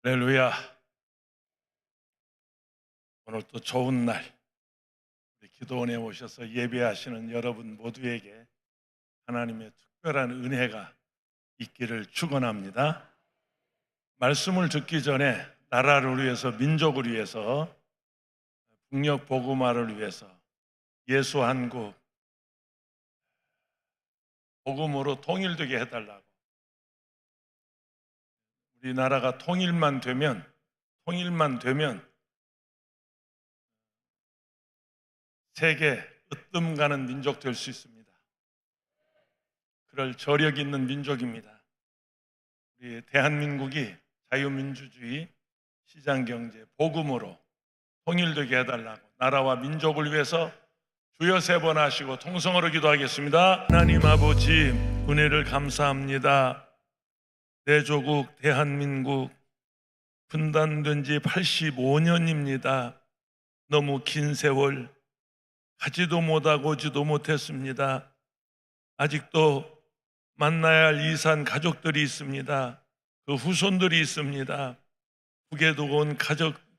할렐루야. 오늘 또 좋은 날 우리 기도원에 오셔서 예배하시는 여러분 모두에게 하나님의 특별한 은혜가 있기를 축원합니다. 말씀을 듣기 전에 나라를 위해서, 민족을 위해서, 북녘 복음화를 위해서 예수 한국 복음으로 통일되게 해달라고, 우리나라가 통일만 되면 세계 으뜸 가는 민족 될 수 있습니다. 그럴 저력 있는 민족입니다. 우리 대한민국이 자유민주주의, 시장경제, 복음으로 통일되게 해달라고, 나라와 민족을 위해서 주여 3번 하시고 통성으로 기도하겠습니다. 하나님 아버지, 은혜를 감사합니다. 내 조국 대한민국 분단된 지 85년입니다. 너무 긴 세월 하지도 못하고 오지도 못했습니다. 아직도 만나야 할 이산 가족들이 있습니다. 그 후손들이 있습니다. 북에 두고 온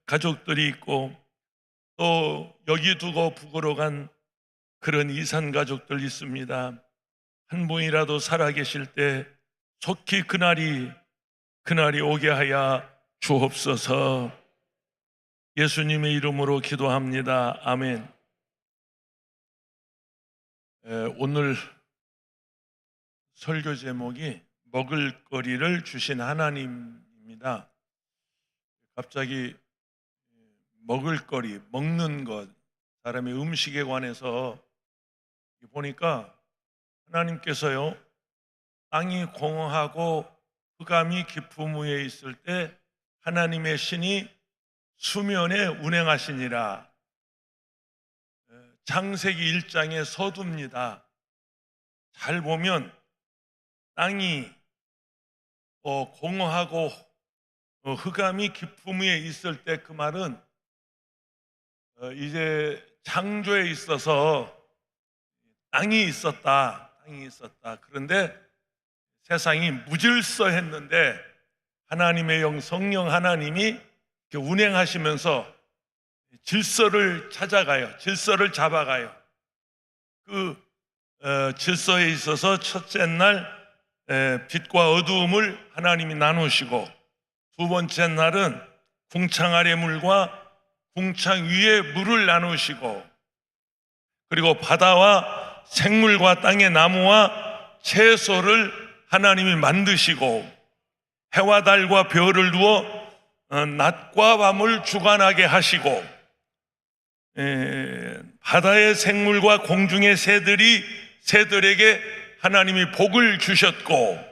가족들이 있고, 또 여기 두고 북으로 간 그런 이산 가족들 있습니다. 한 분이라도 살아계실 때 속히 그날이 오게 하여 주옵소서. 예수님의 이름으로 기도합니다. 아멘. 오늘 설교 제목이 먹을거리를 주신 하나님입니다. 갑자기 먹을거리, 먹는 것, 사람의 음식에 관해서 보니까 하나님께서요, 땅이 공허하고 흑암이 깊음 위에 있을 때 하나님의 신이 수면에 운행하시니라. 창세기 1장의 서두입니다. 잘 보면 땅이 공허하고 흑암이 깊음 위에 있을 때, 그 말은 이제 창조에 있어서 땅이 있었다. 그런데 세상이 무질서했는데 하나님의 영, 성령 하나님이 운행하시면서 질서를 찾아가요. 질서를 잡아가요. 그 질서에 있어서 첫째 날 빛과 어두움을 하나님이 나누시고, 두 번째 날은 궁창 아래 물과 궁창 위에 물을 나누시고, 그리고 바다와 생물과 땅의 나무와 채소를 하나님이 만드시고, 해와 달과 별을 두어 낮과 밤을 주관하게 하시고, 바다의 생물과 공중의 새들에게 하나님이 복을 주셨고,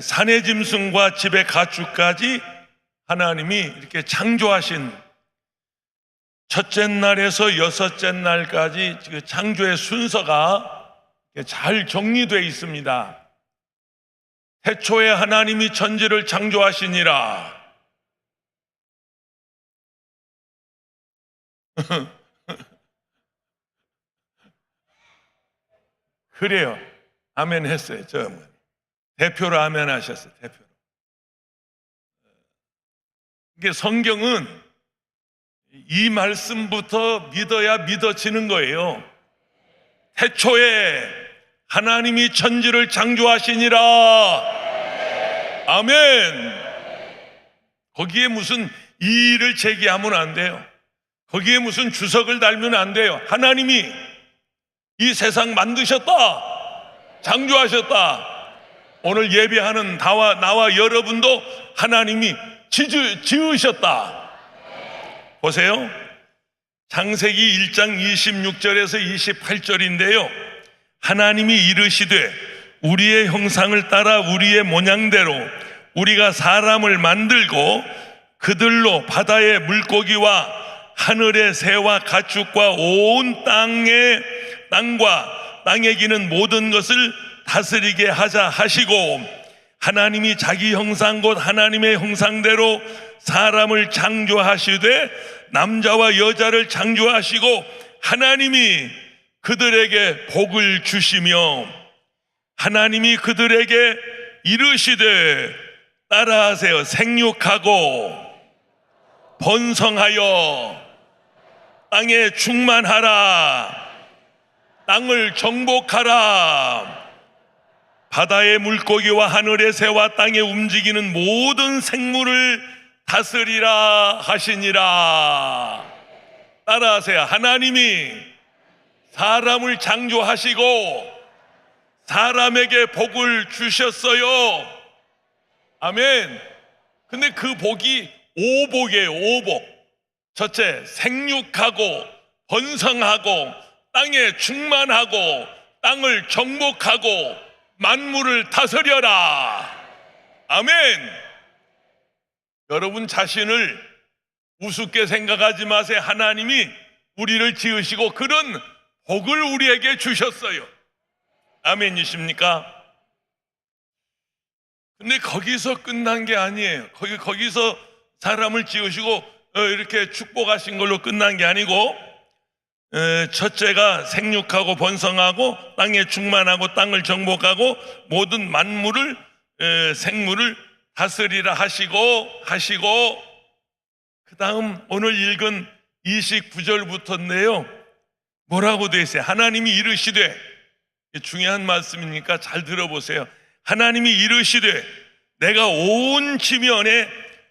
산의 짐승과 집의 가축까지 하나님이 이렇게 창조하신, 첫째 날에서 여섯째 날까지 창조의 순서가 잘 정리되어 있습니다. 태초에 하나님이 천지를 창조하시니라. 그래요. 아멘 했어요. 저 어머니 대표로 아멘 하셨어요. 대표로. 이게 성경은 이 말씀부터 믿어야 믿어지는 거예요. 태초에 하나님이 천지를 창조하시니라. 아멘. 거기에 무슨 이의를 제기하면 안 돼요. 거기에 무슨 주석을 달면 안 돼요. 하나님이 이 세상 만드셨다. 창조하셨다. 오늘 예배하는 나와 여러분도 하나님이 지으셨다. 보세요. 창세기 1장 26절에서 28절인데요. 하나님이 이르시되 우리의 형상을 따라 우리의 모양대로 우리가 사람을 만들고 그들로 바다의 물고기와 하늘의 새와 가축과 온 땅과 땅에 기는 모든 것을 다스리게 하자 하시고, 하나님이 자기 형상 곧 하나님의 형상대로 사람을 창조하시되 남자와 여자를 창조하시고, 하나님이 그들에게 복을 주시며 하나님이 그들에게 이르시되 따라하세요. 생육하고 번성하여 땅에 충만하라. 땅을 정복하라. 바다의 물고기와 하늘의 새와 땅에 움직이는 모든 생물을 다스리라 하시니라. 따라하세요. 하나님이 사람을 창조하시고 사람에게 복을 주셨어요. 아멘. 근데 그 복이 오복이에요. 오복. 첫째, 생육하고 번성하고 땅에 충만하고 땅을 정복하고 만물을 다스려라. 아멘. 여러분 자신을 우습게 생각하지 마세요. 하나님이 우리를 지으시고 그런 복을 우리에게 주셨어요. 아멘이십니까? 근데 거기서 끝난 게 아니에요. 거기서 사람을 지으시고 이렇게 축복하신 걸로 끝난 게 아니고, 첫째가 생육하고 번성하고 땅에 충만하고 땅을 정복하고 모든 만물을 생물을 다스리라 하시고 그 다음 오늘 읽은 29절부터인데요 뭐라고 되어 있어요? 하나님이 이르시되, 중요한 말씀이니까 잘 들어보세요. 하나님이 이르시되 내가 온 지면에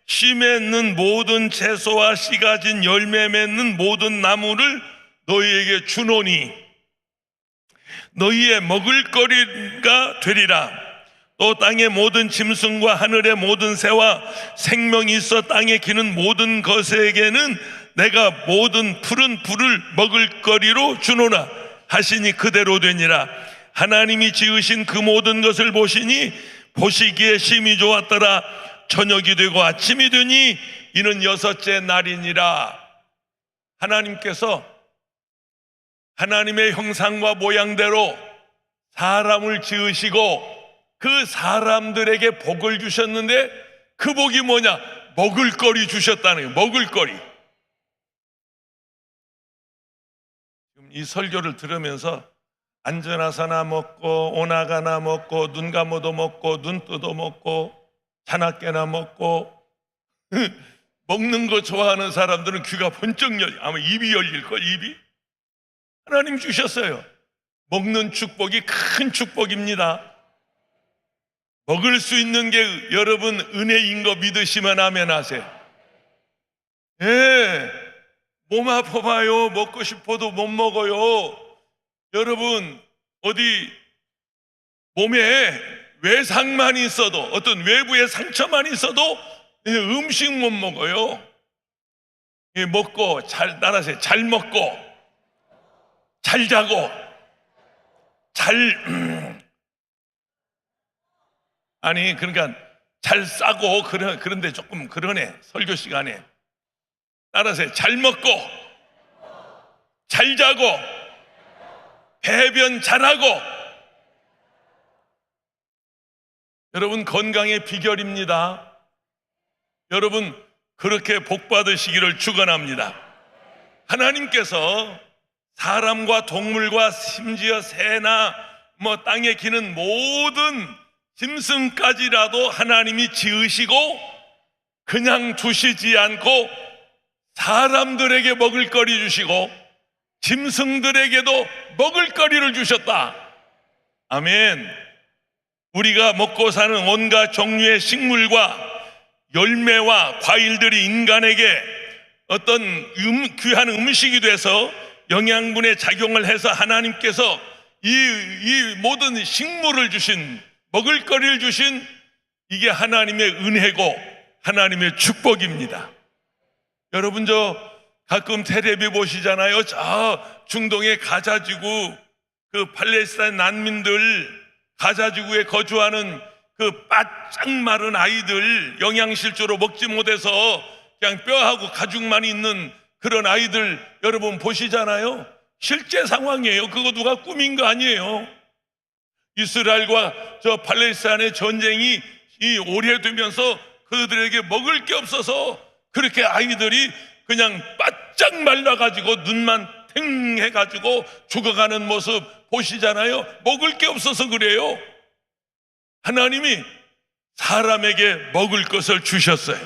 씨 맺는 모든 채소와 씨 가진 열매 맺는 모든 나무를 너희에게 주노니 너희의 먹을거리가 되리라. 또 땅의 모든 짐승과 하늘의 모든 새와 생명이 있어 땅에 기는 모든 것에게는 내가 모든 푸른 풀을 먹을거리로 주노라 하시니 그대로 되니라. 하나님이 지으신 그 모든 것을 보시니 보시기에 심히 좋았더라. 저녁이 되고 아침이 되니 이는 여섯째 날이니라. 하나님께서 하나님의 형상과 모양대로 사람을 지으시고 그 사람들에게 복을 주셨는데 그 복이 뭐냐? 먹을거리 주셨다는 거예요. 먹을거리. 지금 이 설교를 들으면서 앉아나서나 먹고 오나가나 먹고 눈 감아도 먹고 눈 뜨도 먹고 자나깨나 먹고 먹는 거 좋아하는 사람들은 귀가 번쩍 열려. 아마 입이 열릴걸. 입이. 하나님 주셨어요. 먹는 축복이 큰 축복입니다. 먹을 수 있는 게 여러분 은혜인 거 믿으시면 아멘 하세요. 예, 몸 아파봐요. 먹고 싶어도 못 먹어요. 여러분 어디 몸에 외상만 있어도 어떤 외부의 상처만 있어도 음식 못 먹어요. 먹고 따라서 잘 먹고 잘 자고 그러니까 잘 싸고 그런데 조금 그러네. 설교 시간에 따라서 잘 먹고 잘 자고 배변 잘하고. 여러분 건강의 비결입니다. 여러분 그렇게 복 받으시기를 축원합니다. 하나님께서 사람과 동물과 심지어 새나 땅에 기는 모든 짐승까지라도 하나님이 지으시고 그냥 두시지 않고 사람들에게 먹을거리 주시고 짐승들에게도 먹을거리를 주셨다. 아멘. 우리가 먹고 사는 온갖 종류의 식물과 열매와 과일들이 인간에게 어떤 귀한 음식이 돼서 영양분에 작용을 해서 하나님께서 이 모든 식물을 주신, 먹을거리를 주신, 이게 하나님의 은혜고 하나님의 축복입니다. 여러분 가끔 텔레비 보시잖아요. 저 중동의 가자지구 그 팔레스타인 난민들, 가자지구에 거주하는 그 바짝 마른 아이들, 영양실조로 먹지 못해서 그냥 뼈하고 가죽만 있는 그런 아이들 여러분 보시잖아요. 실제 상황이에요. 그거 누가 꾸민 거 아니에요. 이스라엘과 저 팔레스타인의 전쟁이 오래되면서 그들에게 먹을 게 없어서 그렇게 아이들이 그냥 바짝 말라가지고 눈만 탱 해가지고 죽어가는 모습 보시잖아요. 먹을 게 없어서 그래요. 하나님이 사람에게 먹을 것을 주셨어요.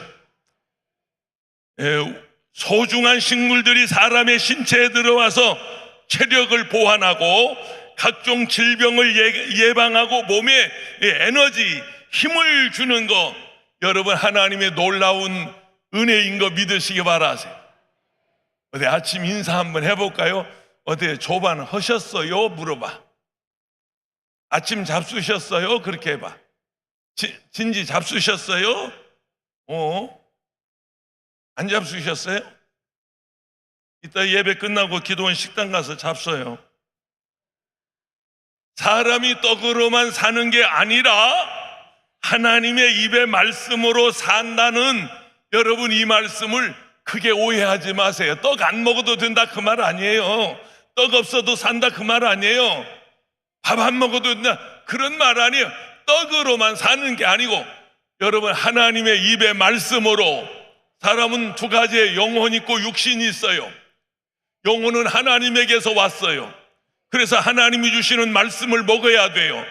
소중한 식물들이 사람의 신체에 들어와서 체력을 보완하고 각종 질병을 예방하고 몸에 에너지, 힘을 주는 거, 여러분 하나님의 놀라운 은혜인 거 믿으시기 바라세요. 어디 아침 인사 한번 해볼까요? 어디 조반 하셨어요? 물어봐. 아침 잡수셨어요? 그렇게 해봐. 진지 잡수셨어요? 안 잡수셨어요? 이따 예배 끝나고 기도원 식당 가서 잡숴요. 사람이 떡으로만 사는 게 아니라 하나님의 입의 말씀으로 산다는, 여러분 이 말씀을 크게 오해하지 마세요. 떡 안 먹어도 된다 그 말 아니에요. 떡 없어도 산다 그 말 아니에요. 밥 안 먹어도 된다 그런 말 아니에요. 떡으로만 사는 게 아니고, 여러분 하나님의 입의 말씀으로, 사람은 두 가지의 영혼이 있고 육신이 있어요. 영혼은 하나님에게서 왔어요. 그래서 하나님이 주시는 말씀을 먹어야 돼요.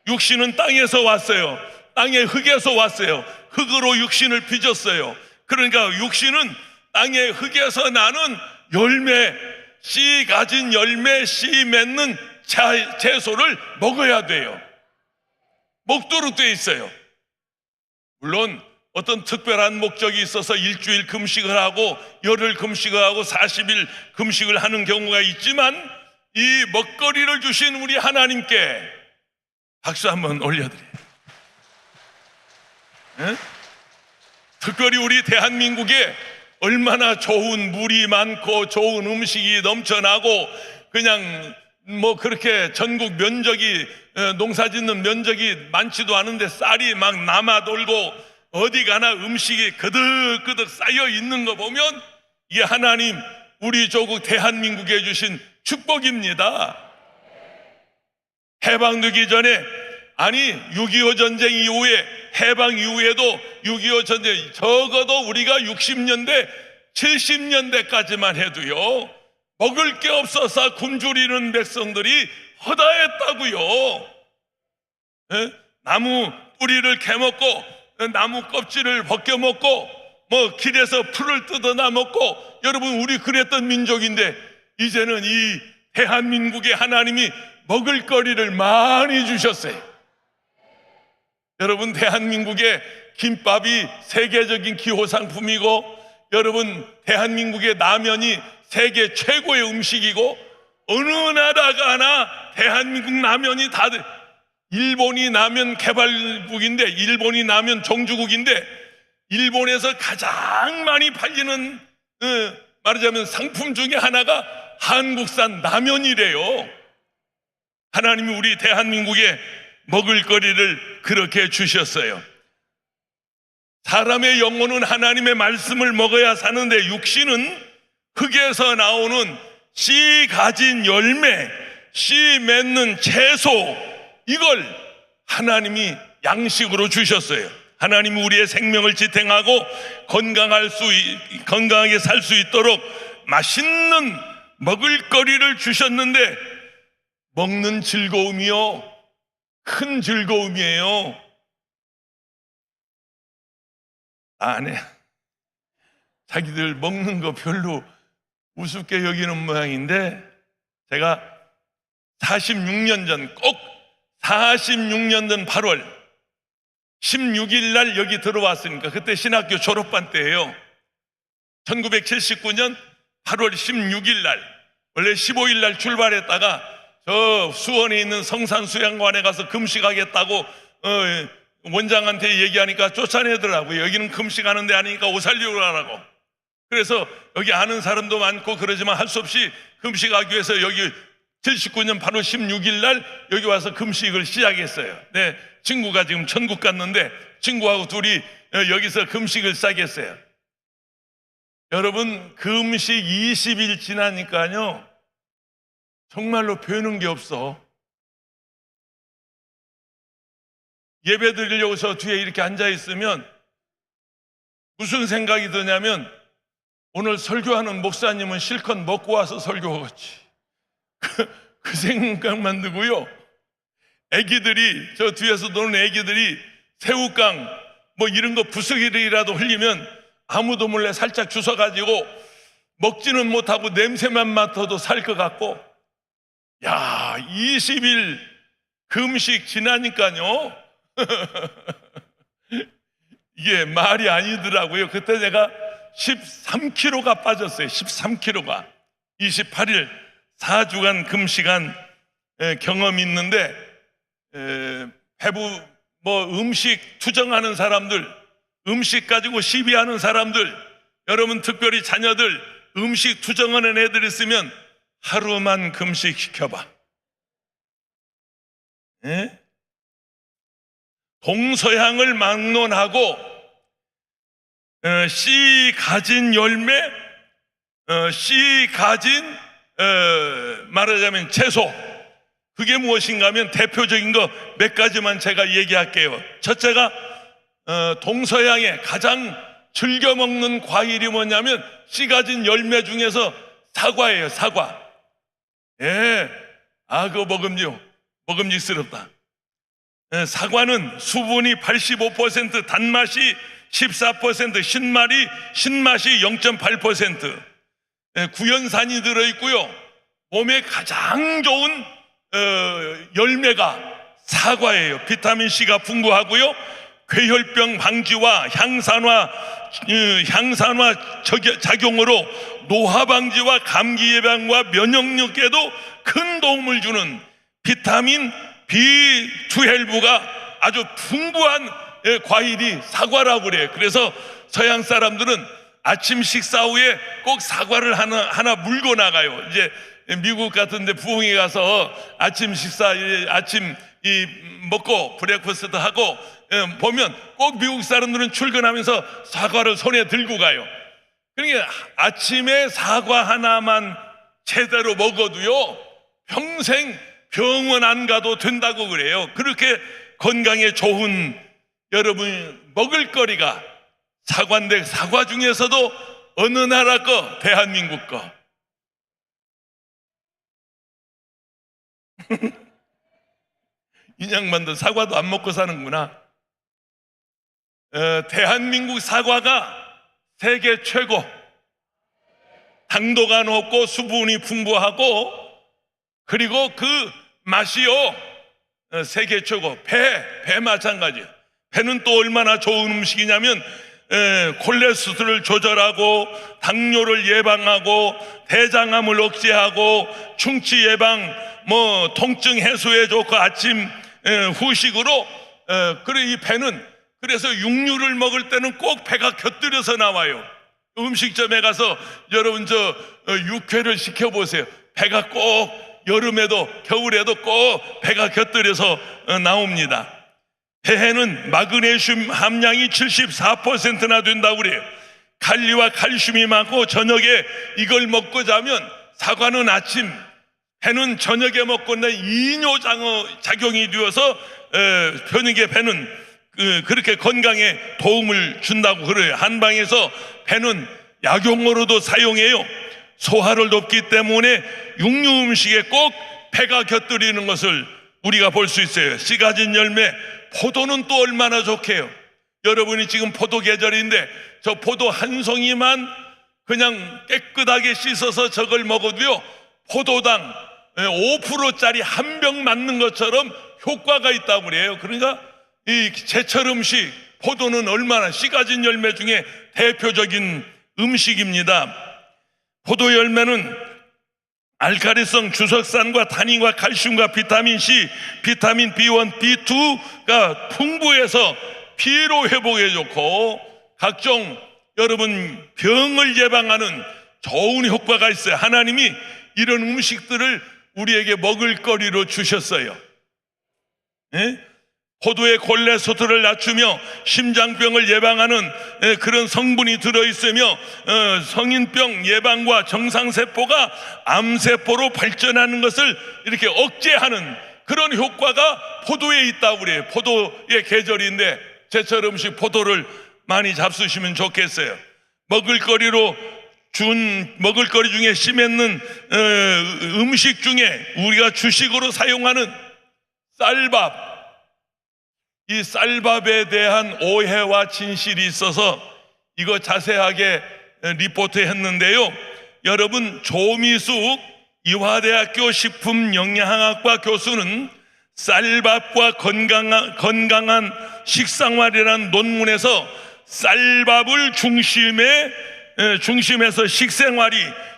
육신은 땅에서 왔어요. 땅의 흙에서 왔어요. 흙으로 육신을 빚었어요. 그러니까 육신은 땅의 흙에서 나는 열매, 씨 가진 열매, 씨 맺는 채소를 먹어야 돼요. 먹도록 돼 있어요. 물론 어떤 특별한 목적이 있어서 일주일 금식을 하고 열흘 금식을 하고 40일 금식을 하는 경우가 있지만, 이 먹거리를 주신 우리 하나님께 박수 한번 올려드려요. 네? 특별히 우리 대한민국에 얼마나 좋은 물이 많고 좋은 음식이 넘쳐나고, 그냥 뭐 그렇게 전국 면적이, 농사 짓는 면적이 많지도 않은데 쌀이 막 남아 돌고 어디 가나 음식이 그득그득 쌓여 있는 거 보면 이게 하나님 우리 조국 대한민국에 주신 축복입니다. 해방되기 전에, 아니 6.25 전쟁 이후에, 해방 이후에도 6.25 전쟁, 적어도 우리가 60년대 70년대까지만 해도요, 먹을 게 없어서 굶주리는 백성들이 허다했다고요. 나무 뿌리를 캐먹고 나무 껍질을 벗겨먹고 뭐 길에서 풀을 뜯어나 먹고, 여러분 우리 그랬던 민족인데, 이제는 이 대한민국에 하나님이 먹을거리를 많이 주셨어요. 여러분 대한민국의 김밥이 세계적인 기호상품이고, 여러분 대한민국의 라면이 세계 최고의 음식이고, 어느 나라 가나 대한민국 라면이 다들, 일본이 라면 개발국인데, 일본이 라면 종주국인데, 일본에서 가장 많이 팔리는 말하자면 상품 중에 하나가 한국산 라면이래요. 하나님이 우리 대한민국에 먹을거리를 그렇게 주셨어요. 사람의 영혼은 하나님의 말씀을 먹어야 사는데, 육신은 흙에서 나오는 씨 가진 열매, 씨 맺는 채소, 이걸 하나님이 양식으로 주셨어요. 하나님이 우리의 생명을 지탱하고 건강하게 살 수 있도록 맛있는 먹을거리를 주셨는데, 먹는 즐거움이요, 큰 즐거움이에요. 아내 자기들 먹는 거 별로 우습게 여기는 모양인데, 제가 46년 전, 꼭 46년 전 8월 16일 날 여기 들어왔으니까, 그때 신학교 졸업반 때예요. 1979년 8월 16일 날, 원래 15일 날 출발했다가 저 수원에 있는 성산수양관에 가서 금식하겠다고 원장한테 얘기하니까 쫓아내더라고요. 여기는 금식하는 데 아니니까 오살육을 하라고. 그래서 여기 아는 사람도 많고 그러지만 할 수 없이 금식하기 위해서 여기 79년 8월 16일 날 여기 와서 금식을 시작했어요. 네, 친구가 지금 천국 갔는데 친구하고 둘이 여기서 금식을 시작했어요. 여러분, 금식 20일 지나니까요, 정말로 배우는 게 없어. 예배 드리려고 저 뒤에 이렇게 앉아 있으면 무슨 생각이 드냐면, 오늘 설교하는 목사님은 실컷 먹고 와서 설교하겠지. 그 생각만 들고요. 애기들이, 저 뒤에서 노는 애기들이 새우깡 뭐 이런 거 부스러기라도 흘리면 아무도 몰래 살짝 주워가지고 먹지는 못하고 냄새만 맡아도 살 것 같고, 야, 20일 금식 지나니까요 이게 말이 아니더라고요. 그때 제가 13kg가 빠졌어요. 13kg가. 28일 4주간 금식한 경험이 있는데, 배부 음식 투정하는 사람들, 음식 가지고 시비하는 사람들, 여러분 특별히 자녀들 음식 투정하는 애들 있으면 하루만 금식 시켜봐. 동서양을 막론하고 씨 가진 열매, 씨 가진 말하자면 채소, 그게 무엇인가 하면 대표적인 거 몇 가지만 제가 얘기할게요. 첫째가 동서양에 가장 즐겨 먹는 과일이 뭐냐면 씨 가진 열매 중에서 사과예요. 사과. 그거 먹음직스럽다. 사과는 수분이 85%, 단맛이 14%, 신맛이 0.8%, 구연산이 들어있고요. 몸에 가장 좋은 열매가 사과예요. 비타민C가 풍부하고요. 괴혈병 방지와 향산화 작용으로 노화 방지와 감기 예방과 면역력에도 큰 도움을 주는 비타민 B12가 아주 풍부한 과일이 사과라고 그래요. 그래서 서양 사람들은 아침 식사 후에 꼭 사과를 하나 물고 나가요. 이제 미국 같은데 부흥회 가서 아침 먹고 브레이크퍼스트 하고 보면 꼭 미국 사람들은 출근하면서 사과를 손에 들고 가요. 그러니까 아침에 사과 하나만 제대로 먹어도요 평생 병원 안 가도 된다고 그래요. 그렇게 건강에 좋은 여러분 먹을거리가 사과인데, 사과 중에서도 어느 나라 거? 대한민국 거. 인양반도 사과도 안 먹고 사는구나. 대한민국 사과가 세계 최고, 당도가 높고 수분이 풍부하고, 그리고 그 맛이요 세계 최고. 배 마찬가지예요. 배는 또 얼마나 좋은 음식이냐면 콜레스테롤을 조절하고 당뇨를 예방하고 대장암을 억제하고 충치 예방, 통증 해소에 좋고 아침 후식으로. 그리고 이 배는 그래서 육류를 먹을 때는 꼭 배가 곁들여서 나와요. 음식점에 가서 여러분 육회를 시켜보세요. 배가 꼭 여름에도 겨울에도 꼭 배가 곁들여서 나옵니다. 배에는 마그네슘 함량이 74%나 된다고 그래요. 칼리와 칼슘이 많고 저녁에 이걸 먹고 자면, 사과는 아침, 배는 저녁에 먹고 나 이뇨장어 작용이 되어서 저녁에 배는 그렇게 건강에 도움을 준다고 그래요. 한방에서 배는 약용으로도 사용해요. 소화를 돕기 때문에 육류 음식에 꼭 배가 곁들이는 것을 우리가 볼 수 있어요. 씨 가진 열매, 포도는 또 얼마나 좋게요. 여러분이 지금 포도 계절인데 저 포도 한 송이만 그냥 깨끗하게 씻어서 저걸 먹어도요 포도당 5%짜리 한 병 맞는 것처럼 효과가 있다고 그래요. 그러니까 이 제철 음식 포도는 얼마나 씨 가진 열매 중에 대표적인 음식입니다. 포도 열매는 알칼리성 주석산과 타닌과 칼슘과 비타민C, 비타민 B1, B2가 풍부해서 피로 회복에 좋고 각종 여러분 병을 예방하는 좋은 효과가 있어요. 하나님이 이런 음식들을 우리에게 먹을거리로 주셨어요. 포도의 콜레스테롤을 낮추며 심장병을 예방하는 그런 성분이 들어있으며 성인병 예방과 정상세포가 암세포로 발전하는 것을 이렇게 억제하는 그런 효과가 포도에 있다고 그래요. 포도의 계절인데 제철 음식 포도를 많이 잡수시면 좋겠어요. 먹을거리 중에 씨 맺는 음식 중에 우리가 주식으로 사용하는 쌀밥, 이 쌀밥에 대한 오해와 진실이 있어서 이거 자세하게 리포트 했는데요. 여러분, 조미숙 이화대학교 식품영양학과 교수는 쌀밥과 건강한 식생활이라는 논문에서 쌀밥을 중심에서 식생활이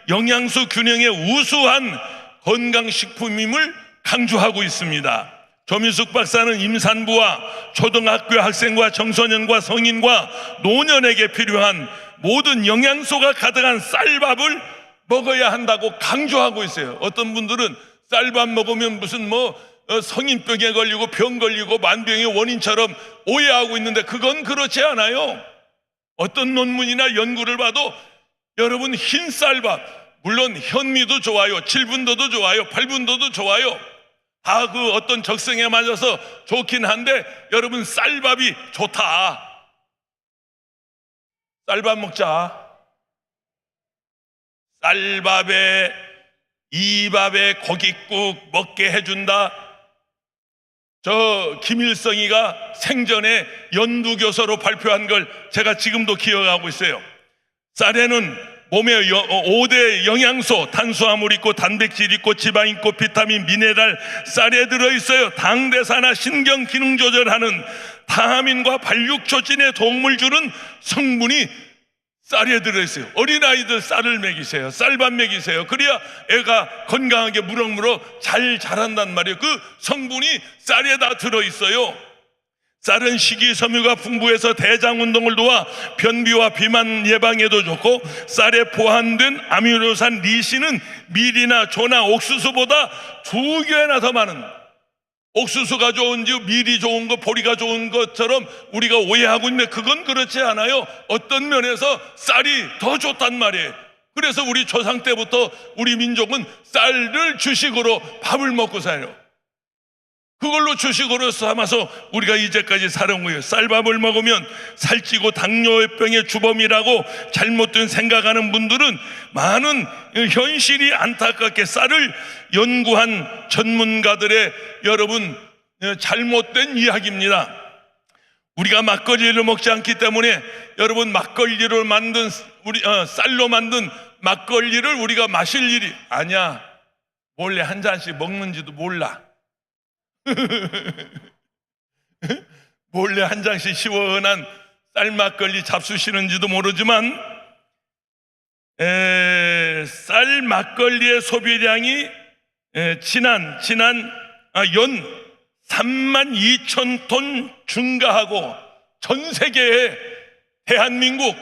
영양소 균형의 우수한 건강식품임을 강조하고 있습니다. 조미숙 박사는 임산부와 초등학교 학생과 청소년과 성인과 노년에게 필요한 모든 영양소가 가득한 쌀밥을 먹어야 한다고 강조하고 있어요. 어떤 분들은 쌀밥 먹으면 무슨 성인병에 걸리고 병 걸리고 만병의 원인처럼 오해하고 있는데 그건 그렇지 않아요. 어떤 논문이나 연구를 봐도 여러분, 흰 쌀밥, 물론 현미도 좋아요, 7분도도 좋아요, 8분도도 좋아요. 다 그 어떤 적성에 맞아서 좋긴 한데 여러분, 쌀밥이 좋다. 쌀밥 먹자. 쌀밥에 이 밥에 고깃국 먹게 해준다. 저 김일성이가 생전에 연두교서로 발표한 걸 제가 지금도 기억하고 있어요. 쌀에는 몸에 5대 영양소, 탄수화물 있고 단백질 있고 지방 있고 비타민, 미네랄 쌀에 들어있어요. 당대사나 신경 기능 조절하는 타하민과 발육촉진에 도움을 주는 성분이 쌀에 들어있어요. 어린아이들 쌀을 먹이세요. 쌀밥 먹이세요. 그래야 애가 건강하게 무럭무럭 잘 자란단 말이에요. 그 성분이 쌀에 다 들어있어요. 쌀은 식이섬유가 풍부해서 대장 운동을 도와 변비와 비만 예방에도 좋고, 쌀에 포함된 아미노산 리신은 밀이나 조나 옥수수보다 2배나 더 많은, 옥수수가 좋은지 밀이 좋은 거, 보리가 좋은 것처럼 우리가 오해하고 있는데 그건 그렇지 않아요. 어떤 면에서 쌀이 더 좋단 말이에요. 그래서 우리 조상 때부터 우리 민족은 쌀을 주식으로 밥을 먹고 살아요. 그걸로 주식으로 삼아서 우리가 이제까지 살아온 거예요. 쌀밥을 먹으면 살찌고 당뇨병의 주범이라고 잘못된 생각하는 분들은 많은 현실이 안타깝게 쌀을 연구한 전문가들의 여러분 잘못된 이야기입니다. 우리가 막걸리를 먹지 않기 때문에 여러분, 막걸리를 만든 쌀로 만든 막걸리를 우리가 마실 일이 아니야. 몰래 한 잔씩 먹는지도 몰라. 몰래 한 잔씩 시원한 쌀막걸리 잡수시는지도 모르지만 쌀 막걸리의 소비량이 연 32,000톤 증가하고 전 세계에 대한민국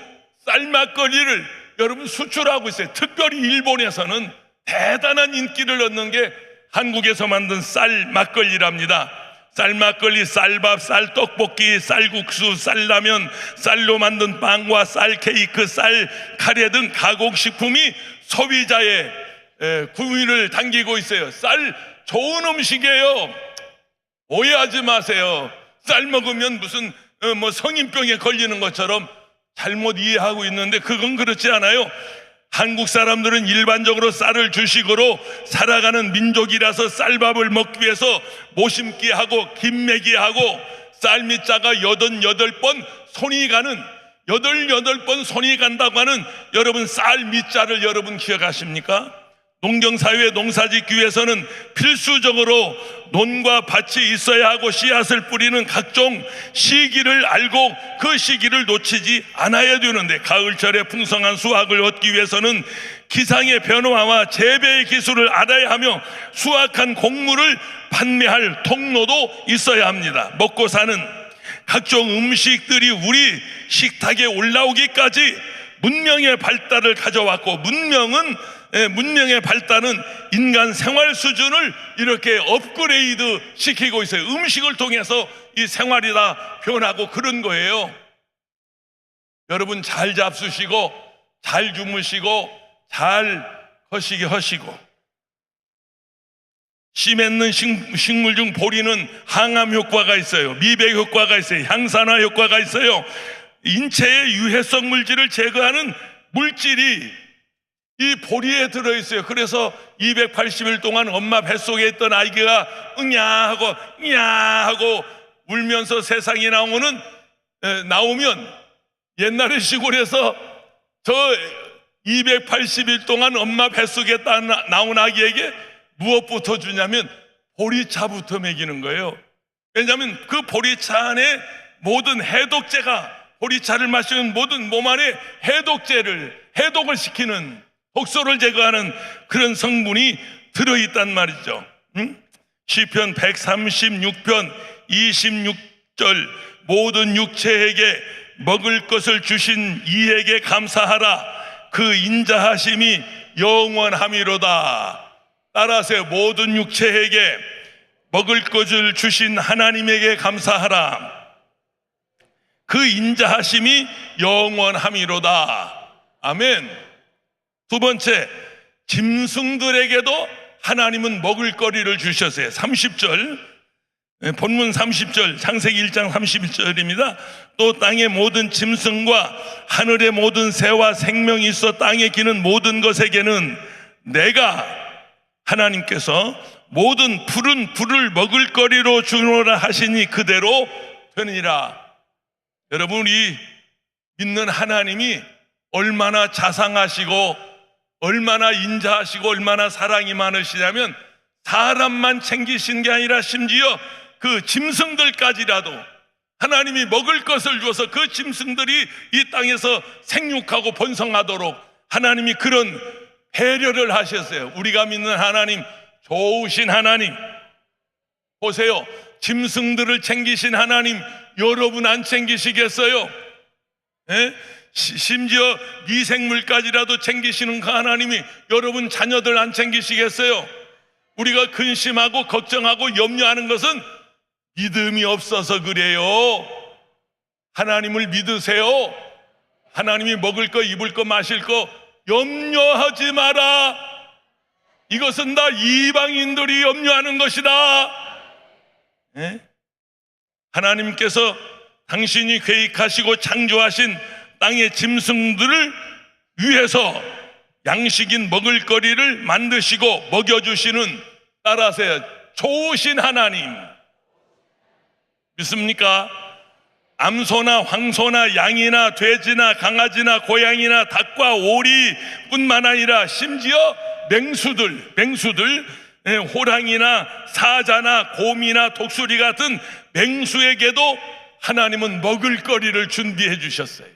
쌀막걸리를 여러분 수출하고 있어요. 특별히 일본에서는 대단한 인기를 얻는 게 한국에서 만든 쌀 막걸리랍니다. 쌀 막걸리, 쌀밥, 쌀 떡볶이, 쌀국수, 쌀라면, 쌀로 만든 빵과 쌀 케이크, 쌀 카레 등 가공식품이 소비자의 구민을 당기고 있어요. 쌀 좋은 음식이에요. 오해하지 마세요. 쌀 먹으면 무슨 성인병에 걸리는 것처럼 잘못 이해하고 있는데 그건 그렇지 않아요. 한국 사람들은 일반적으로 쌀을 주식으로 살아가는 민족이라서 쌀밥을 먹기 위해서 모심기 하고 김매기 하고 쌀미자가 88번 손이 가는 88번 손이 간다고 하는 여러분 쌀미자를 여러분 기억하십니까? 농경사회에 농사짓기 위해서는 필수적으로 논과 밭이 있어야 하고 씨앗을 뿌리는 각종 시기를 알고 그 시기를 놓치지 않아야 되는데, 가을철에 풍성한 수확을 얻기 위해서는 기상의 변화와 재배의 기술을 알아야 하며 수확한 곡물을 판매할 통로도 있어야 합니다. 먹고 사는 각종 음식들이 우리 식탁에 올라오기까지 문명의 발달을 가져왔고, 문명의 발달은 인간 생활 수준을 이렇게 업그레이드 시키고 있어요. 음식을 통해서 이 생활이 다 변하고 그런 거예요. 여러분, 잘 잡수시고 잘 주무시고 잘 허시고 씨 맺는 식물 중 보리는 항암 효과가 있어요. 미백 효과가 있어요. 향산화 효과가 있어요. 인체의 유해성 물질을 제거하는 물질이 이 보리에 들어있어요. 그래서 280일 동안 엄마 뱃속에 있던 아기가 응야 하고 이야 하고 울면서 세상에 나오면 옛날에 시골에서 저 280일 동안 엄마 뱃속에 나온 아기에게 무엇부터 주냐면 보리차부터 먹이는 거예요. 왜냐하면 그 보리차 안에 모든 해독제가, 보리차를 마시는 모든 몸 안에 해독을 시키는, 독소를 제거하는 그런 성분이 들어있단 말이죠. 시편 136편 26절, 모든 육체에게 먹을 것을 주신 이에게 감사하라. 그 인자하심이 영원함이로다. 따라서 모든 육체에게 먹을 것을 주신 하나님에게 감사하라. 그 인자하심이 영원함이로다. 아멘. 두 번째, 짐승들에게도 하나님은 먹을거리를 주셨어요. 30절, 본문 30절, 창세기 1장 31절입니다. 또 땅의 모든 짐승과 하늘의 모든 새와 생명이 있어 땅에 기는 모든 것에게는 내가 하나님께서 모든 푸른 풀을 먹을거리로 주노라 하시니 그대로 되니라. 여러분, 우리 믿는 하나님이 얼마나 자상하시고 얼마나 인자하시고 얼마나 사랑이 많으시냐면, 사람만 챙기신 게 아니라 심지어 그 짐승들까지라도 하나님이 먹을 것을 줘서 그 짐승들이 이 땅에서 생육하고 번성하도록 하나님이 그런 배려를 하셨어요. 우리가 믿는 하나님, 좋으신 하나님. 보세요, 짐승들을 챙기신 하나님 여러분 안 챙기시겠어요? 심지어 미생물까지라도 챙기시는 그 하나님이 여러분 자녀들 안 챙기시겠어요? 우리가 근심하고 걱정하고 염려하는 것은 믿음이 없어서 그래요. 하나님을 믿으세요. 하나님이 먹을 거, 입을 거, 마실 거 염려하지 마라. 이것은 다 이방인들이 염려하는 것이다. 하나님께서 당신이 계획하시고 창조하신 땅의 짐승들을 위해서 양식인 먹을거리를 만드시고 먹여주시는, 따라서 좋으신 하나님 믿습니까? 암소나 황소나 양이나 돼지나 강아지나 고양이나 닭과 오리뿐만 아니라 심지어 맹수들, 호랑이나 사자나 곰이나 독수리 같은 맹수에게도 하나님은 먹을거리를 준비해 주셨어요.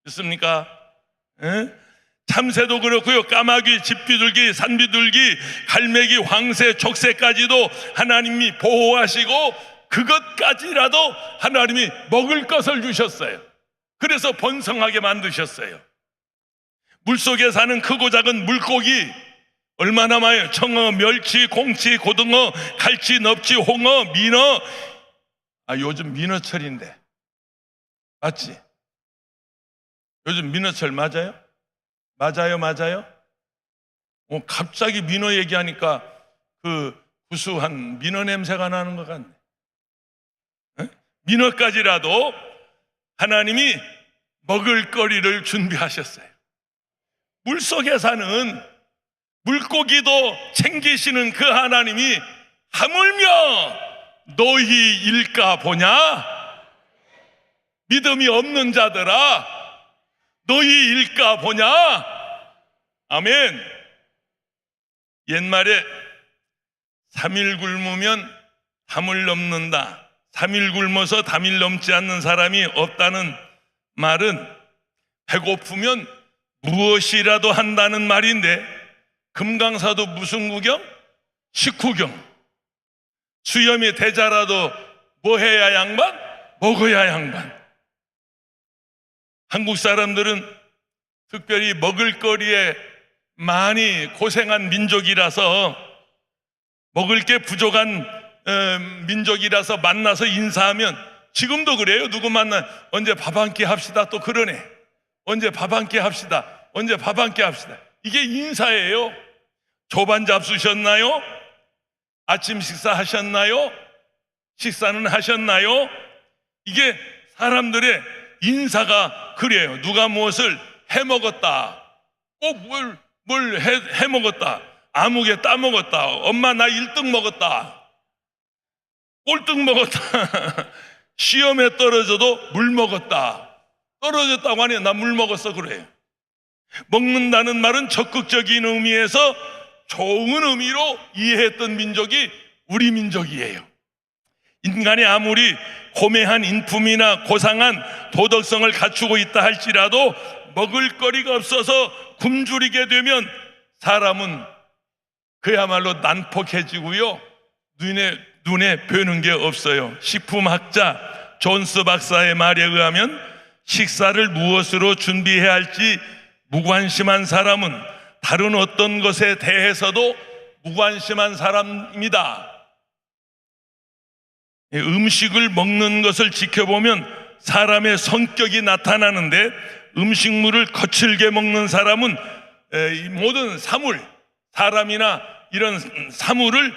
믿습니까? 참새도 그렇고요, 까마귀, 집비둘기, 산비둘기, 갈매기, 황새, 족새까지도 하나님이 보호하시고 그것까지라도 하나님이 먹을 것을 주셨어요. 그래서 번성하게 만드셨어요. 물속에 사는 크고 작은 물고기 얼마나 많아요. 청어, 멸치, 공치, 고등어, 갈치, 넙치, 홍어, 민어. 요즘 민어철인데 맞지? 요즘 민어철 맞아요? 맞아요? 갑자기 민어 얘기하니까 그 구수한 민어 냄새가 나는 것 같네. 민어까지라도 하나님이 먹을거리를 준비하셨어요. 물속에 사는 물고기도 챙기시는 그 하나님이 하물며 너희 일까 보냐? 믿음이 없는 자들아, 너희 일까 보냐? 아멘. 옛말에 3일 굶으면 담을 넘는다, 3일 굶어서 담일 넘지 않는 사람이 없다는 말은 배고프면 무엇이라도 한다는 말인데, 금강사도 무슨 구경? 식후경. 수염이 대자라도 뭐 해야 양반? 먹어야 양반. 한국 사람들은 특별히 먹을거리에 많이 고생한 민족이라서, 먹을 게 부족한 민족이라서 만나서 인사하면, 지금도 그래요. 누구 만나 언제 밥 한 끼 합시다 또 그러네. 언제 밥 한 끼 합시다, 언제 밥 한 끼 합시다. 이게 인사예요. 조반 잡수셨나요? 아침 식사 하셨나요? 식사는 하셨나요? 이게 사람들의 인사가 그래요. 누가 무엇을 해먹었다, 꼭 뭘 해먹었다, 아무개 따먹었다, 엄마 나 1등 먹었다. 꼴등 먹었다. 시험에 떨어져도 물 먹었다. 떨어졌다고 하니 나 물 먹었어 그래요. 먹는다는 말은 적극적인 의미에서 좋은 의미로 이해했던 민족이 우리 민족이에요. 인간이 아무리 고매한 인품이나 고상한 도덕성을 갖추고 있다 할지라도 먹을 거리가 없어서 굶주리게 되면 사람은 그야말로 난폭해지고요, 눈에 뵈는 게 없어요. 식품학자 존스 박사의 말에 의하면 식사를 무엇으로 준비해야 할지 무관심한 사람은 다른 어떤 것에 대해서도 무관심한 사람입니다. 음식을 먹는 것을 지켜보면 사람의 성격이 나타나는데, 음식물을 거칠게 먹는 사람은 모든 사물, 사람이나 이런 사물을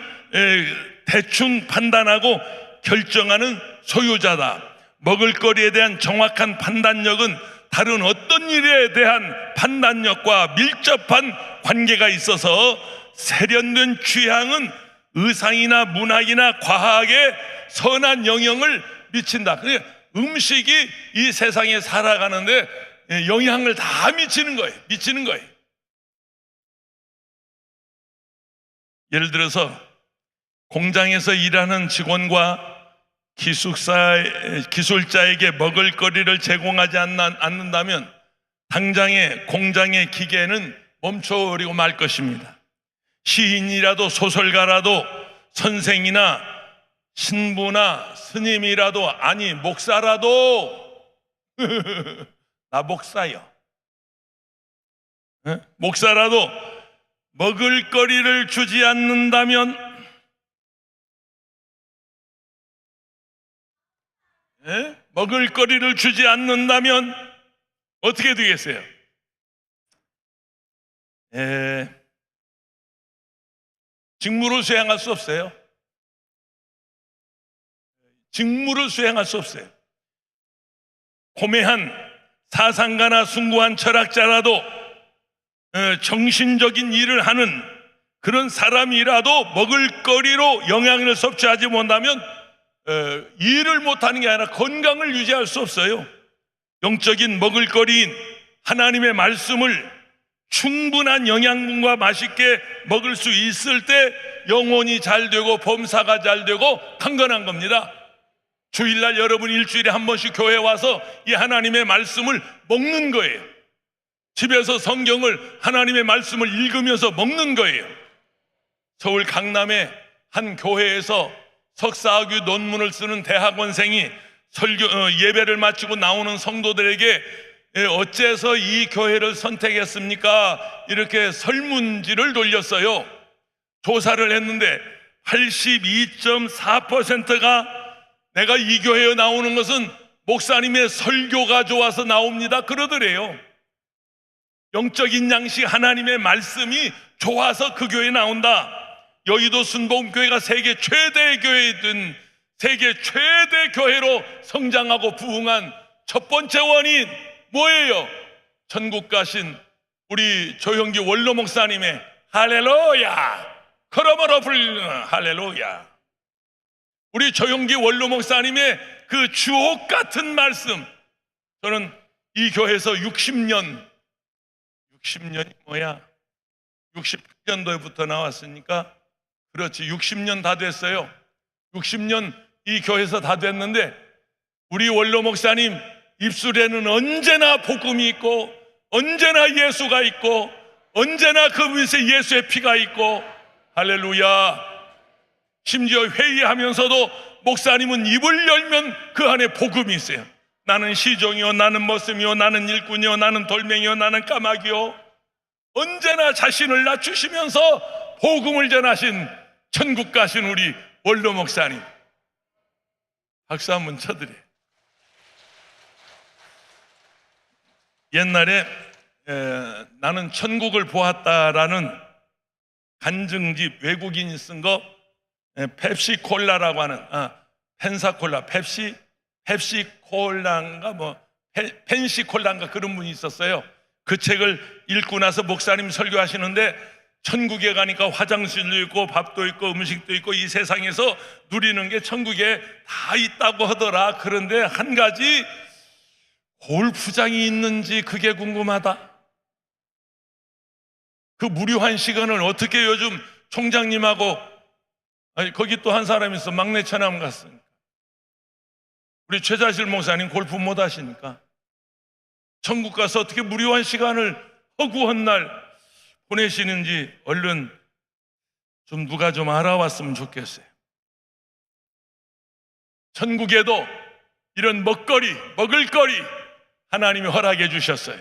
대충 판단하고 결정하는 소유자다. 먹을거리에 대한 정확한 판단력은 다른 어떤 일에 대한 판단력과 밀접한 관계가 있어서 세련된 취향은 의상이나 문학이나 과학에 선한 영향을 미친다. 음식이 이 세상에 살아가는데 영향을 다 미치는 거예요. 예를 들어서 공장에서 일하는 직원과 기술자에게 먹을거리를 제공하지 않는다면 당장에 공장의 기계는 멈춰버리고 말 것입니다. 시인이라도 소설가라도 선생이나 신부나 스님이라도, 아니 목사라도 나 목사요. 목사라도 먹을거리를 주지 않는다면 먹을거리를 주지 않는다면 어떻게 되겠어요? 직무를 수행할 수 없어요. 직무를 수행할 수 없어요. 고매한 사상가나 숭고한 철학자라도 정신적인 일을 하는 그런 사람이라도 먹을거리로 영양을 섭취하지 못하면 일을 못하는 게 아니라 건강을 유지할 수 없어요. 영적인 먹을거리인 하나님의 말씀을 충분한 영양분과 맛있게 먹을 수 있을 때 영혼이 잘 되고 범사가 잘 되고 강건한 겁니다. 주일날 여러분 일주일에 한 번씩 교회에 와서 이 하나님의 말씀을 먹는 거예요. 집에서 성경을, 하나님의 말씀을 읽으면서 먹는 거예요. 서울 강남의 한 교회에서 석사학위 논문을 쓰는 대학원생이 예배를 마치고 나오는 성도들에게 어째서 이 교회를 선택했습니까? 이렇게 설문지를 돌렸어요. 조사를 했는데 82.4%가 내가 이 교회에 나오는 것은 목사님의 설교가 좋아서 나옵니다 그러더래요. 영적인 양식, 하나님의 말씀이 좋아서 그 교회에 나온다. 여의도 순복음교회가 세계 최대 교회든 세계 최대 교회로 성장하고 부흥한 첫 번째 원인 뭐예요? 천국 가신 우리 조형기 원로 목사님의 할렐루야, 그러므로 할렐루야. 우리 조형기 원로 목사님의 그 주옥 같은 말씀. 저는 이 교회에서 60년이 뭐야? 68년도부터 나왔으니까 그렇지, 60년 다 됐어요. 60년 이 교회에서 다 됐는데 우리 원로 목사님 입술에는 언제나 복음이 있고 언제나 예수가 있고 언제나 그 밑에 예수의 피가 있고, 할렐루야. 심지어 회의하면서도 목사님은 입을 열면 그 안에 복음이 있어요. 나는 시종이요, 나는 머슴이요, 나는 일꾼이요, 나는 돌멩이요, 나는 까마귀요. 언제나 자신을 낮추시면서 복음을 전하신 천국 가신 우리 원로 목사님, 박수 한번 쳐드려요. 옛날에 나는 천국을 보았다라는 간증집, 외국인이 쓴 거, 펩시콜라라고 하는, 펜사콜라, 펩시콜라인가 펜시콜라인가 그런 분이 있었어요. 그 책을 읽고 나서 목사님 설교하시는데 천국에 가니까 화장실도 있고 밥도 있고 음식도 있고 이 세상에서 누리는 게 천국에 다 있다고 하더라. 그런데 한 가지, 골프장이 있는지 그게 궁금하다. 그 무료한 시간을 어떻게 요즘 총장님하고, 아니 거기 또 한 사람이 있어. 막내 처남 갔으니까. 우리 최자실 목사님 골프 못 하시니까 천국 가서 어떻게 무료한 시간을 허구한 날 보내시는지 얼른 좀 누가 좀 알아왔으면 좋겠어요. 천국에도 이런 먹을 거리 하나님이 허락해 주셨어요.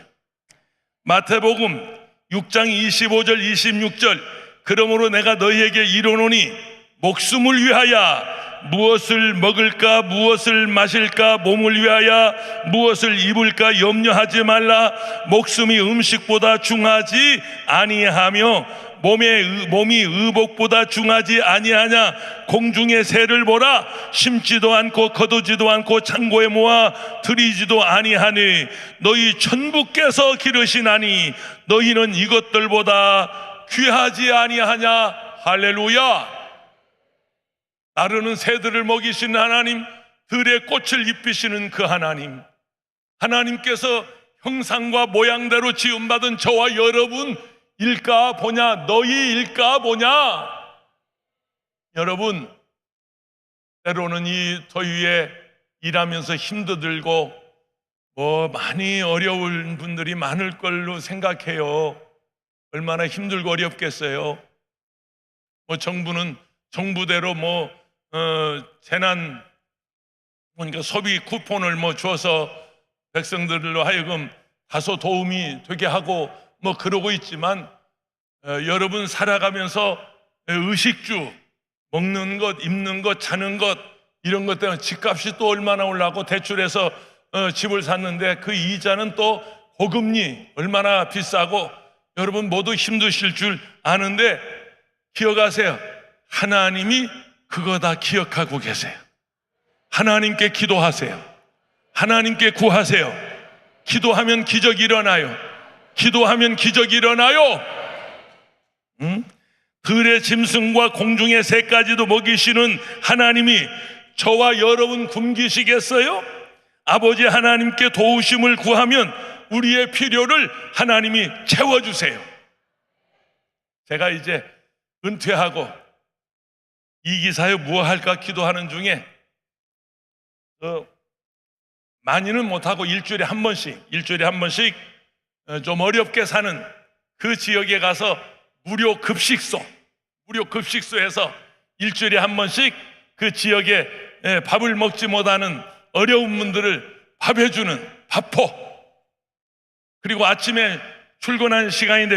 마태복음 6장 25절 26절, 그러므로 내가 너희에게 이르노니 목숨을 위하여 무엇을 먹을까 무엇을 마실까, 몸을 위하여 무엇을 입을까 염려하지 말라. 목숨이 음식보다 중하지 아니하며 몸이 의복보다 중하지 아니하냐. 공중의 새를 보라. 심지도 않고 거두지도 않고 창고에 모아 들이지도 아니하니 너희 천부께서 기르시나니 너희는 이것들보다 귀하지 아니하냐. 할렐루야. 나르는 새들을 먹이시는 하나님, 들의 꽃을 입히시는 그 하나님, 하나님께서 형상과 모양대로 지음받은 저와 여러분 일까 보냐, 너희 일까 보냐. 여러분, 때로는 이 더위에 일하면서 힘들고 많이 어려운 분들이 많을 걸로 생각해요. 얼마나 힘들고 어렵겠어요. 정부는 정부대로 재난 그러니까 소비 쿠폰을 줘서 백성들로 하여금 다소 도움이 되게 하고 그러고 있지만, 여러분 살아가면서 의식주, 먹는 것, 입는 것, 자는 것, 이런 것 때문에 집값이 또 얼마나 올라가고 대출해서 집을 샀는데 그 이자는 또 고금리 얼마나 비싸고, 여러분 모두 힘드실 줄 아는데 기억하세요. 하나님이 그거 다 기억하고 계세요. 하나님께 기도하세요. 하나님께 구하세요. 기도하면 기적이 일어나요. 기도하면 기적이 일어나요. 들의 짐승과 공중의 새까지도 먹이시는 하나님이 저와 여러분 굶기시겠어요? 아버지 하나님께 도우심을 구하면 우리의 필요를 하나님이 채워주세요. 제가 이제 은퇴하고 이기사여 무엇할까 기도하는 중에 많이는 못하고 일주일에 한 번씩 좀 어렵게 사는 그 지역에 가서 무료 급식소에서 일주일에 한 번씩 그 지역에 밥을 먹지 못하는 어려운 분들을 밥해주는 밥포, 그리고 아침에 출근 시간에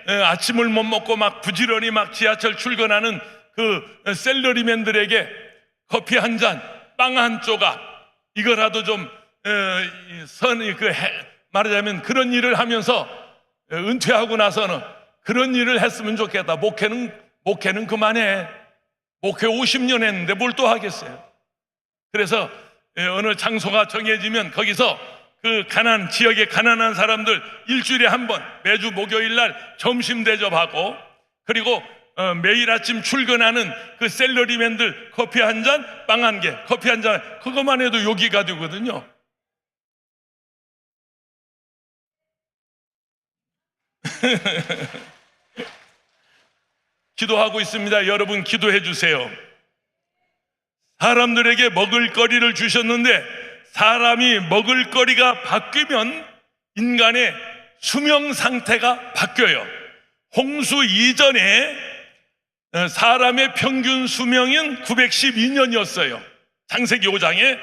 아침을 못 먹고 부지런히 지하철 출근하는 그 샐러리맨들에게 커피 한 잔, 빵 한 조각, 이거라도 좀 말하자면 그런 일을 하면서 은퇴하고 나서는 그런 일을 했으면 좋겠다. 목회는 그만해. 목회 50년 했는데 뭘 또 하겠어요. 그래서 어느 장소가 정해지면 거기서 그 지역의 가난한 사람들 일주일에 한 번, 매주 목요일 날 점심 대접하고, 그리고 매일 아침 출근하는 그 샐러리맨들 커피 한 잔, 빵 한 개, 커피 한 잔, 그것만 해도 요기가 되거든요. 기도하고 있습니다. 여러분 기도해 주세요. 사람들에게 먹을거리를 주셨는데 사람이 먹을거리가 바뀌면 인간의 수명 상태가 바뀌어요. 홍수 이전에 사람의 평균 수명은 912년이었어요. 창세기 5장에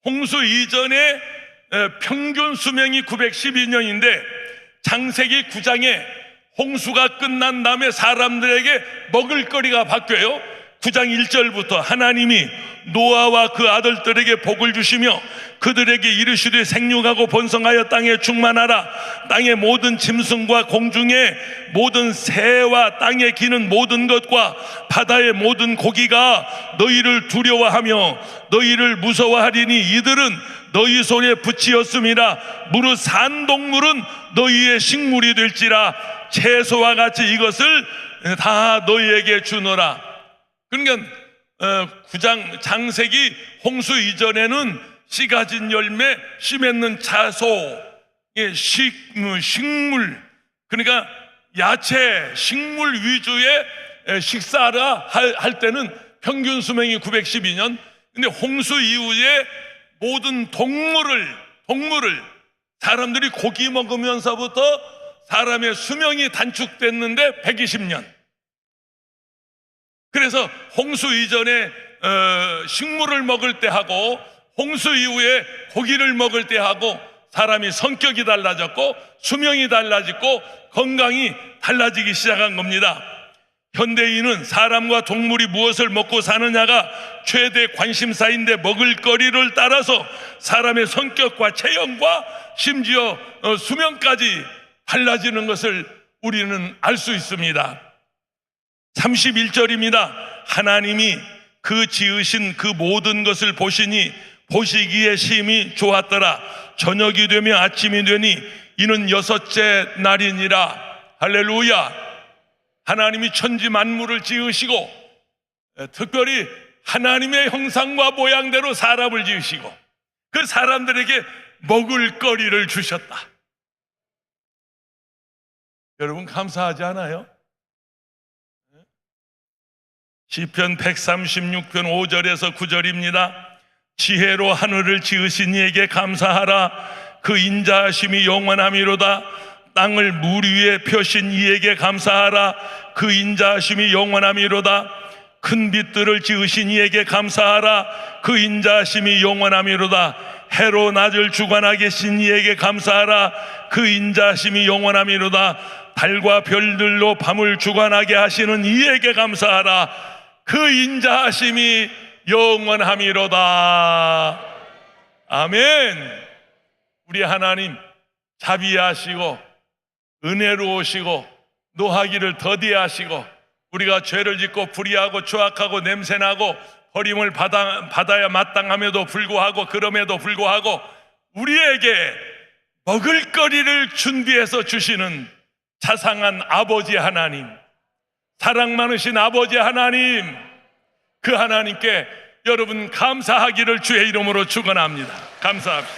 홍수 이전에 평균 수명이 912년인데 창세기 9장에 홍수가 끝난 다음에 사람들에게 먹을거리가 바뀌어요. 9장 1절부터 하나님이 노아와 그 아들들에게 복을 주시며 그들에게 이르시되 생육하고 번성하여 땅에 충만하라. 땅의 모든 짐승과 공중의 모든 새와 땅에 기는 모든 것과 바다의 모든 고기가 너희를 두려워하며 너희를 무서워하리니 이들은 너희 손에 붙이었음이라. 무릇 산 동물은 너희의 식물이 될지라. 채소와 같이 이것을 다 너희에게 주노라. 그러니까 장세기 홍수 이전에는 씨 가진 열매, 씨 맺는 채소, 식물, 그러니까 야채, 식물 위주의 식사라 할 때는 평균 수명이 912년. 근데 홍수 이후에 모든 동물을 사람들이 고기 먹으면서부터 사람의 수명이 단축됐는데 120년. 그래서 홍수 이전에 식물을 먹을 때 하고 홍수 이후에 고기를 먹을 때 하고 사람이 성격이 달라졌고 수명이 달라지고 건강이 달라지기 시작한 겁니다. 현대인은 사람과 동물이 무엇을 먹고 사느냐가 최대 관심사인데 먹을거리를 따라서 사람의 성격과 체형과 심지어 수명까지 달라지는 것을 우리는 알 수 있습니다. 31절입니다. 하나님이 그 지으신 그 모든 것을 보시니 보시기에 심히 좋았더라. 저녁이 되며 아침이 되니 이는 여섯째 날이니라. 할렐루야. 하나님이 천지 만물을 지으시고 특별히 하나님의 형상과 모양대로 사람을 지으시고 그 사람들에게 먹을 거리를 주셨다. 여러분 감사하지 않아요? 시편 136편 5절에서 9절입니다. 지혜로 하늘을 지으신 이에게 감사하라. 그 인자하심이 영원함이로다. 땅을 물 위에 펴신 이에게 감사하라. 그 인자하심이 영원함이로다. 큰 빛들을 지으신 이에게 감사하라. 그 인자하심이 영원함이로다. 해로 낮을 주관하게 계신 이에게 감사하라. 그 인자하심이 영원함이로다. 달과 별들로 밤을 주관하게 하시는 이에게 감사하라. 그 인자하심이 영원함이로다. 아멘. 우리 하나님 자비하시고 은혜로우시고 노하기를 더디하시고 우리가 죄를 짓고 불의하고 추악하고 냄새나고 버림을 받아야 마땅함에도 불구하고 그럼에도 불구하고 우리에게 먹을거리를 준비해서 주시는 자상한 아버지 하나님, 사랑 많으신 아버지 하나님, 그 하나님께 여러분 감사하기를 주의 이름으로 축원합니다. 감사합니다.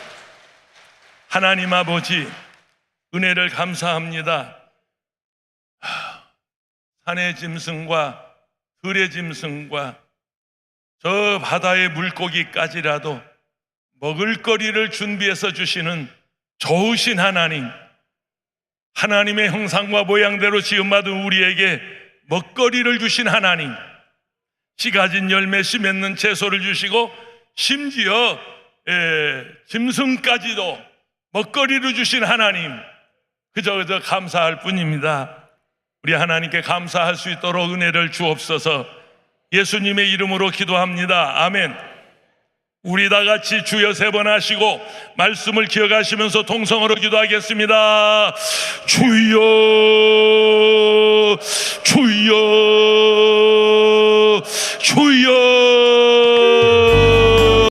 하나님 아버지 은혜를 감사합니다. 산의 짐승과 들의 짐승과 저 바다의 물고기까지라도 먹을거리를 준비해서 주시는 좋으신 하나님, 하나님의 형상과 모양대로 지음받은 우리에게 먹거리를 주신 하나님, 씨 가진 열매, 씨 맺는 채소를 주시고 심지어 짐승까지도 먹거리를 주신 하나님, 그저 감사할 뿐입니다. 우리 하나님께 감사할 수 있도록 은혜를 주옵소서. 예수님의 이름으로 기도합니다. 아멘. 우리 다 같이 주여 3번 하시고 말씀을 기억하시면서 동성으로 기도하겠습니다. 주여